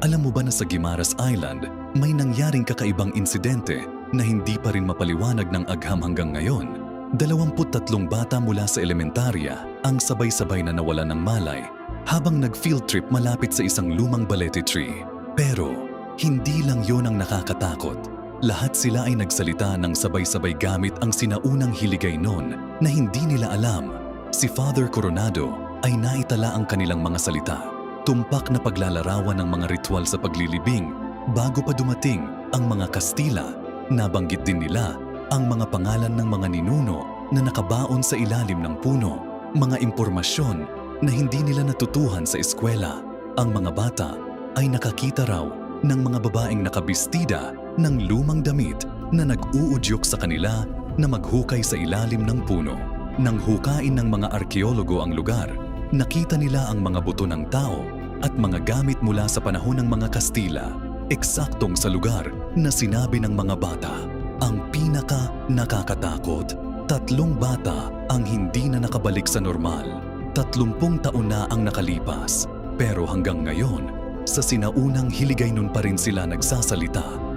Alam mo ba na sa Guimaras Island, may nangyaring kakaibang insidente na hindi pa rin mapaliwanag ng agham hanggang ngayon? 23 bata mula sa elementarya ang sabay-sabay na nawalan ng malay habang nag-field trip malapit sa isang lumang balete tree. Pero hindi lang yon ang nakakatakot. Lahat sila ay nagsalita ng sabay-sabay gamit ang sinaunang hiligay noon na hindi nila alam. Si Father Coronado ay naitala ang kanilang mga salita. Tumpak na paglalarawan ng mga ritual sa paglilibing bago pa dumating ang mga Kastila. Nabanggit din nila ang mga pangalan ng mga ninuno na nakabaon sa ilalim ng puno, mga impormasyon na hindi nila natutuhan sa eskwela. Ang mga bata ay nakakita raw ng mga babaeng nakabistida ng lumang damit na nag-uudyok sa kanila na maghukay sa ilalim ng puno. Nang hukain ng mga arkeologo ang lugar, nakita nila ang mga buto ng tao at mga gamit mula sa panahon ng mga Kastila, eksaktong sa lugar na sinabi ng mga bata. Ang pinaka-nakakatakot, 3 bata ang hindi na nakabalik sa normal. 30 taon na ang nakalipas, pero hanggang ngayon, sa sinaunang hiligay nun pa rin sila nagsasalita.